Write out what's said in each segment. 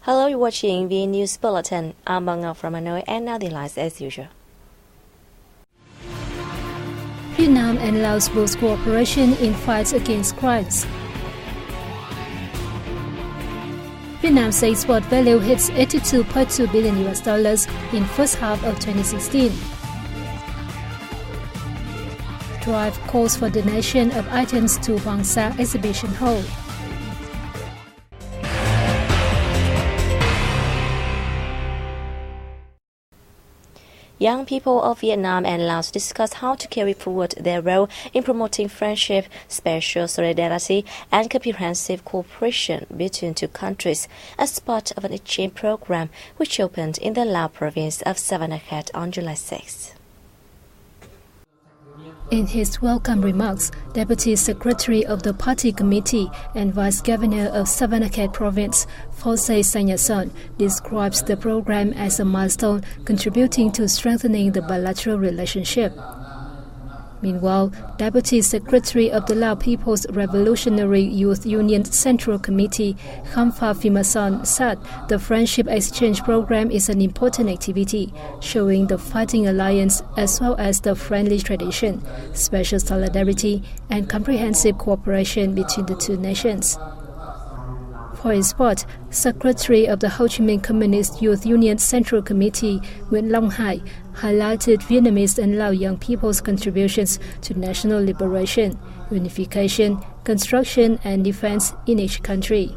Hello, you're watching VNA News Bulletin. I'm Bang from Hanoi, and now the headlines as usual. Vietnam and Laos boost cooperation in fights against crimes. Vietnam's export value hits $82.2 billion in first half of 2016. Drive calls for donation of items to Hoàng Sa exhibition hall. Young people of Vietnam and Laos discuss how to carry forward their role in promoting friendship, special solidarity, and comprehensive cooperation between two countries as part of an exchange program which opened in the Lao province of Savannakhet on July 6. In his welcome remarks, Deputy Secretary of the Party Committee and Vice Governor of Savannakhet Province, Phosay Sanyason, describes the program as a milestone contributing to strengthening the bilateral relationship. Meanwhile, Deputy Secretary of the Lao People's Revolutionary Youth Union Central Committee, Khamphar Phimason, said the Friendship Exchange Program is an important activity, showing the fighting alliance as well as the friendly tradition, special solidarity, and comprehensive cooperation between the two nations. For his part, Secretary of the Ho Chi Minh Communist Youth Union Central Committee, Nguyễn Long Hai, highlighted Vietnamese and Lao young people's contributions to national liberation, unification, construction, and defense in each country.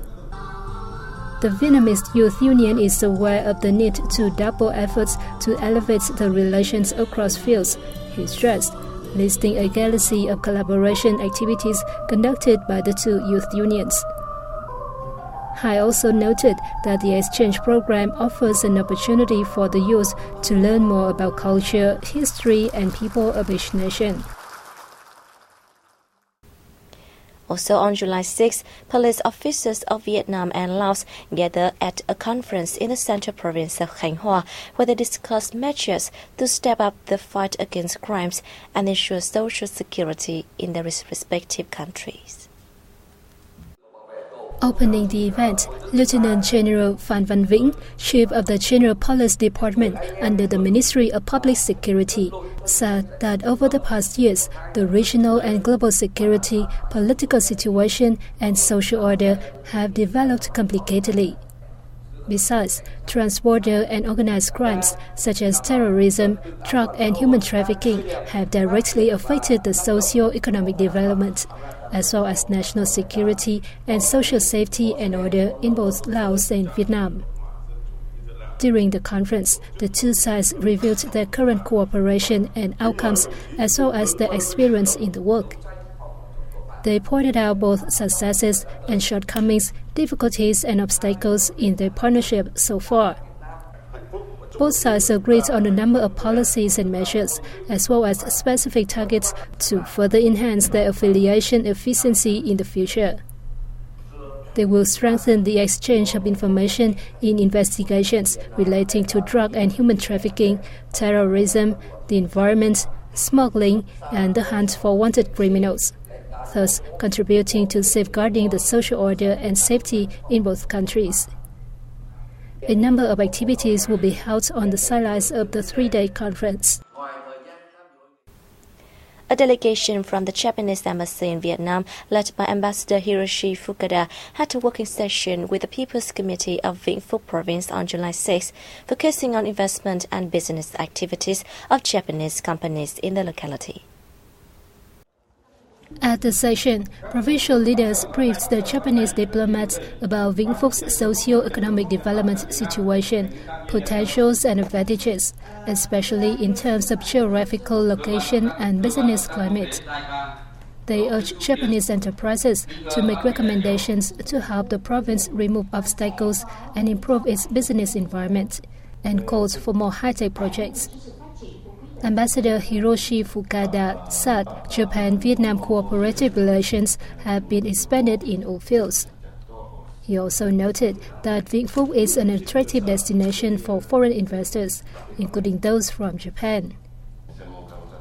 The Vietnamese Youth Union is aware of the need to double efforts to elevate the relations across fields, he stressed, listing a galaxy of collaboration activities conducted by the two youth unions. Hai also noted that the exchange program offers an opportunity for the youth to learn more about culture, history, and people of each nation. Also on July 6, police officers of Vietnam and Laos gathered at a conference in the central province of Khánh Hòa, where they discussed measures to step up the fight against crimes and ensure social security in their respective countries. Opening the event, Lieutenant General Phan Văn Vĩnh, Chief of the General Police Department under the Ministry of Public Security, said that over the past years, the regional and global security, political situation, and social order have developed complicatedly. Besides, transborder and organized crimes such as terrorism, drug and human trafficking have directly affected the socio-economic development, as well as national security and social safety and order in both Laos and Vietnam. During the conference, the two sides reviewed their current cooperation and outcomes as well as their experience in the work. They pointed out both successes and shortcomings, difficulties and obstacles in their partnership so far. Both sides agreed on a number of policies and measures, as well as specific targets to further enhance their affiliation efficiency in the future. They will strengthen the exchange of information in investigations relating to drug and human trafficking, terrorism, the environment, smuggling, and the hunt for wanted criminals, thus contributing to safeguarding the social order and safety in both countries. A number of activities will be held on the sidelines of the three-day conference. A delegation from the Japanese embassy in Vietnam, led by Ambassador Hiroshi Fukada, had a working session with the People's Committee of Vĩnh Phúc Province on July 6, focusing on investment and business activities of Japanese companies in the locality. At the session, provincial leaders briefed the Japanese diplomats about Vĩnh Phúc socio-economic development situation, potentials and advantages, especially in terms of geographical location and business climate. They urged Japanese enterprises to make recommendations to help the province remove obstacles and improve its business environment, and called for more high-tech projects. Ambassador Hiroshi Fukada said Japan-Vietnam cooperative relations have been expanded in all fields. He also noted that Vĩnh Phúc is an attractive destination for foreign investors, including those from Japan.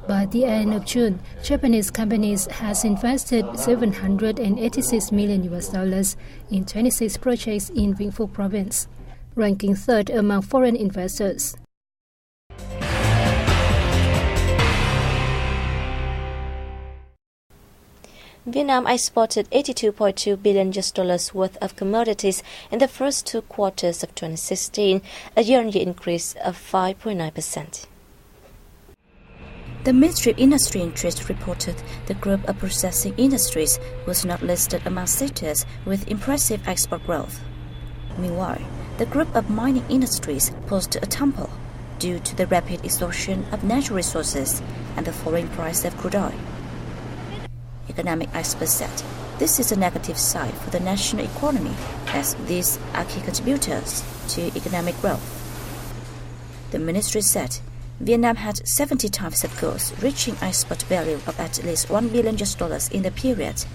By the end of June, Japanese companies has invested $786 million in 26 projects in Vĩnh Phúc province. ranking third among foreign investors. Vietnam exported $82.2 billion worth of commodities in the first 2 quarters of 2016, a year-on-year increase of 5.9%. The Ministry of Industry and Trade reported the group of processing industries was not listed among sectors with impressive export growth. Meanwhile, the group of mining industries posted a tumble due to the rapid exhaustion of natural resources and the falling price of crude oil. Economic experts said this is a negative side for the national economy, as these are key contributors to economic growth. The ministry said Vietnam had 70 types of goods reaching export value of at least $1 billion in the period,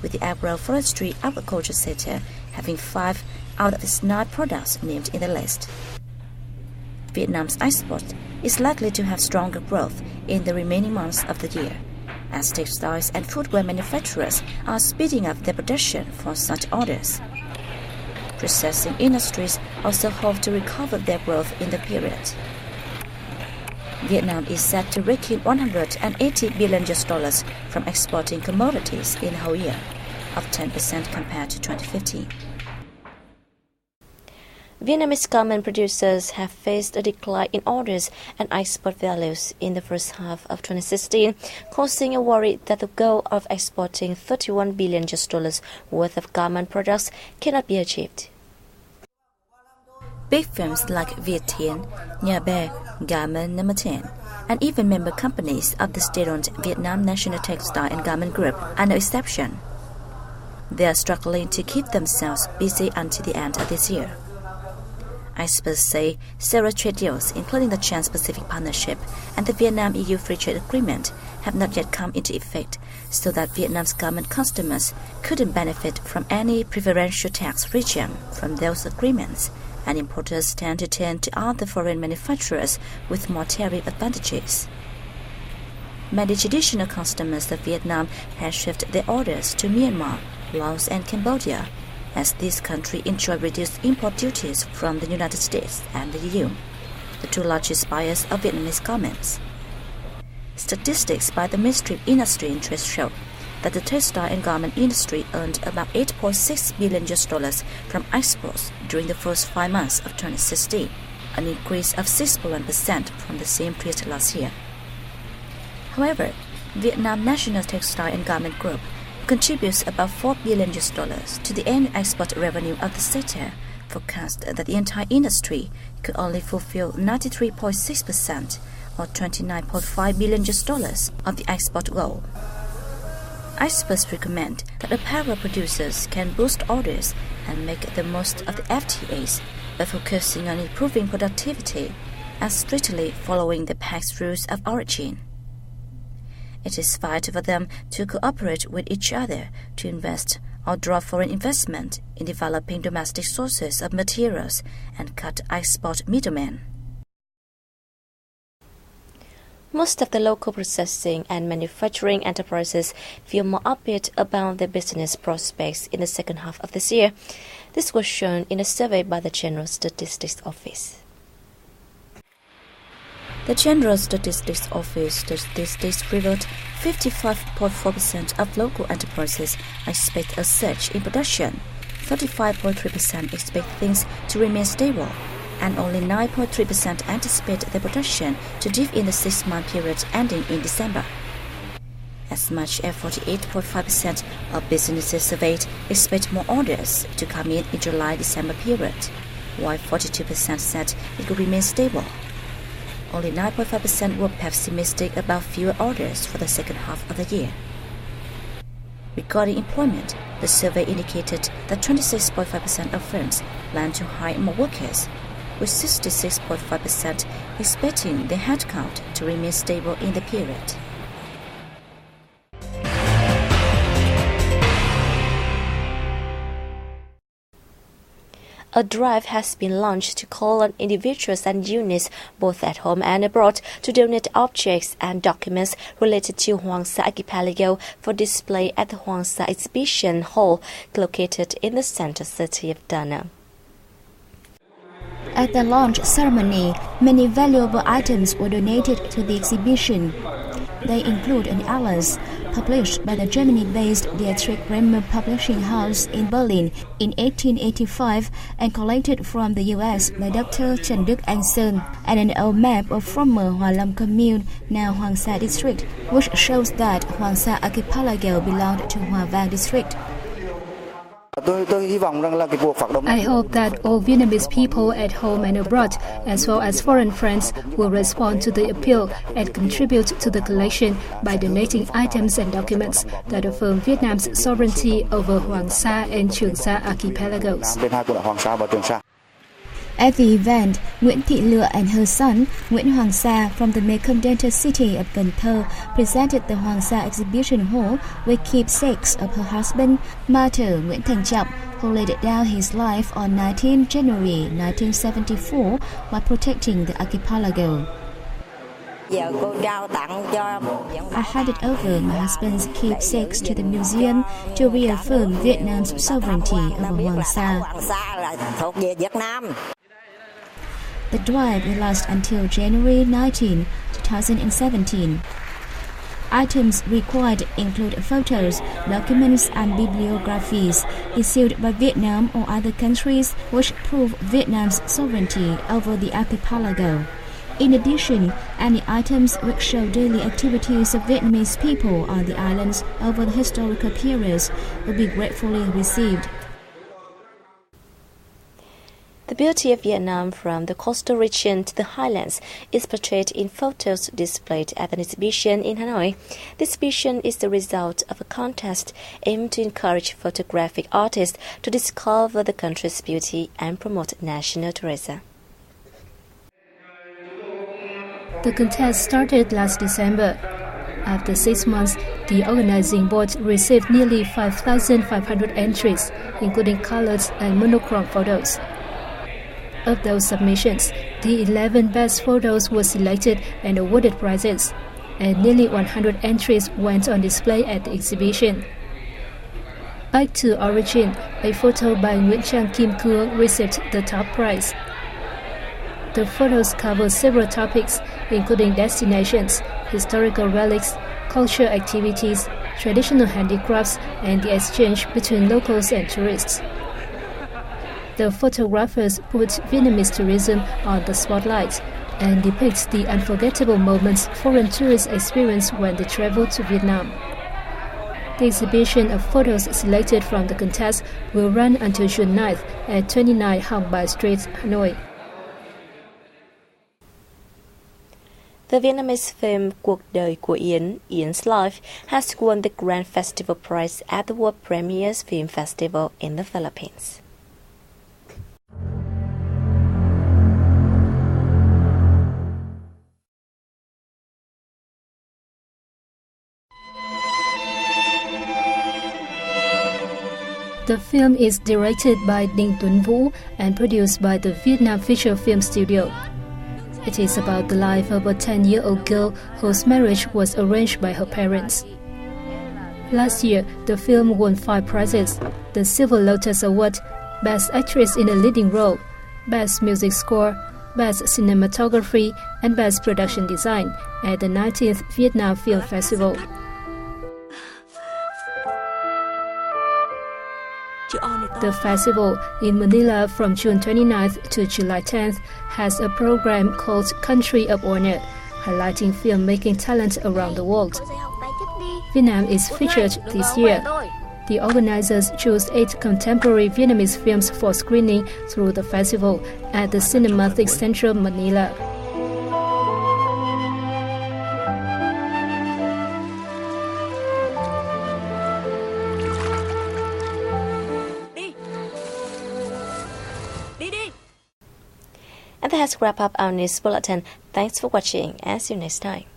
with the agroforestry agriculture sector having 5 out of its 9 products named in the list. Vietnam's export is likely to have stronger growth in the remaining months of the year, as textiles and footwear manufacturers are speeding up their production for such orders. Processing industries also hope to recover their growth in the period. Vietnam is set to rake in $180 billion from exporting commodities in the whole year, up 10% compared to 2015. Vietnamese garment producers have faced a decline in orders and export values in the first half of 2016, causing a worry that the goal of exporting $31 billion worth of garment products cannot be achieved. Big firms like Bulletin, Garment No. 10, and even member companies of the state-owned Vietnam National Textile and Garment Group are no exception. They are struggling to keep themselves busy until the end of this year. Experts say several trade deals, including the Trans-Pacific Partnership and the Vietnam-EU Free Trade Agreement, have not yet come into effect, so that Vietnam's garment customers couldn't benefit from any preferential tax regime from those agreements, and importers tend to turn to other foreign manufacturers with more tariff advantages. Many traditional customers of Vietnam have shifted their orders to Myanmar, Laos, and Cambodia, as these countries enjoy reduced import duties from the United States and the EU, the 2 largest buyers of Vietnamese garments. Statistics by the Ministry of Industry and Trade show that the textile and garment industry earned about $8.6 billion from exports during the first 5 months of 2016, an increase of 6.1% from the same period last year. However, Vietnam National Textile and Garment Group contributes about $4 billion to the annual export revenue of the sector, forecast that the entire industry could only fulfill 93.6% or $29.5 billion of the export goal. Experts recommend that apparel producers can boost orders and make the most of the FTAs by focusing on improving productivity and strictly following the PAC's rules of origin. It is vital for them to cooperate with each other to invest or draw foreign investment in developing domestic sources of materials and cut export middlemen. Most of the local processing and manufacturing enterprises feel more upbeat about their business prospects in the second half of this year. This was shown in a survey by the General Statistics Office. The General Statistics Office statistics revealed 55.4% of local enterprises expect a surge in production, 35.3% expect things to remain stable, and only 9.3% anticipate their production to dip in the 6-month period ending in December. As much as 48.5% of businesses surveyed expect more orders to come in July-December period, while 42% said it could remain stable. Only 9.5% were pessimistic about fewer orders for the second half of the year. Regarding employment, the survey indicated that 26.5% of firms plan to hire more workers, with 66.5% expecting their headcount to remain stable in the period. A drive has been launched to call on individuals and units, both at home and abroad, to donate objects and documents related to Hoàng Sa Archipelago for display at the Hoàng Sa Exhibition Hall, located in the center city of Da Nang. At the launch ceremony, many valuable items were donated to the exhibition. They include an atlas published by the Germany-based Dietrich Bremer Publishing House in Berlin in 1885 and collected from the US by Dr. Trần Đức Anh Sơn, and an old map of former Hoa Lâm commune, now Hoàng Sa district, which shows that Hoàng Sa archipelago belonged to Hoa Vang district. I hope that all Vietnamese people at home and abroad, as well as foreign friends, will respond to the appeal and contribute to the collection by donating items and documents that affirm Vietnam's sovereignty over Hoàng Sa and Trường Sa archipelagos. At the event, Nguyễn Thị Lựa and her son, Nguyễn Hoàng Sa, from the Mekong Delta city of Cần Thơ, presented the Hoàng Sa exhibition hall with keepsakes of her husband, martyr Nguyễn Thành Trọng, who laid down his life on 19 January 1974 while protecting the archipelago. I handed over my husband's keepsakes to the museum to reaffirm Vietnam's sovereignty over Hoàng Sa. The drive will last until January 19, 2017. Items required include photos, documents and bibliographies issued by Vietnam or other countries which prove Vietnam's sovereignty over the archipelago. In addition, any items which show daily activities of Vietnamese people on the islands over the historical periods will be gratefully received. The beauty of Vietnam from the coastal region to the highlands is portrayed in photos displayed at an exhibition in Hanoi. The exhibition is the result of a contest aimed to encourage photographic artists to discover the country's beauty and promote national tourism. The contest started last December. After 6 months, the organizing board received nearly 5,500 entries, including colored and monochrome photos. Of those submissions, the 11 best photos were selected and awarded prizes, and nearly 100 entries went on display at the exhibition. Back to Origin, a photo by Nguyễn Trang Kim Cương received the top prize. The photos cover several topics, including destinations, historical relics, cultural activities, traditional handicrafts, and the exchange between locals and tourists. The photographers put Vietnamese tourism on the spotlight and depicts the unforgettable moments foreign tourists experience when they travel to Vietnam. The exhibition of photos selected from the contest will run until June 9th at 29 Hong Bai Street, Hanoi. The Vietnamese film Cuộc đời của Yến, Yến Life, has won the Grand Festival Prize at the World Premiers Film Festival in the Philippines. The film is directed by Đinh Tuấn Vũ and produced by the Vietnam Feature Film Studio. It is about the life of a 10-year-old girl whose marriage was arranged by her parents. Last year, the film won 5 prizes: the Silver Lotus Award, Best Actress in a Leading Role, Best Music Score, Best Cinematography, and Best Production Design at the 19th Vietnam Film Festival. The festival in Manila from June 29th to July 10th has a program called Country of Honor, highlighting filmmaking talent around the world. Vietnam is featured this year. The organizers chose 8 contemporary Vietnamese films for screening through the festival at the Cinematic Central Manila. And that has wrapped up our news bulletin. Thanks for watching and see you next time.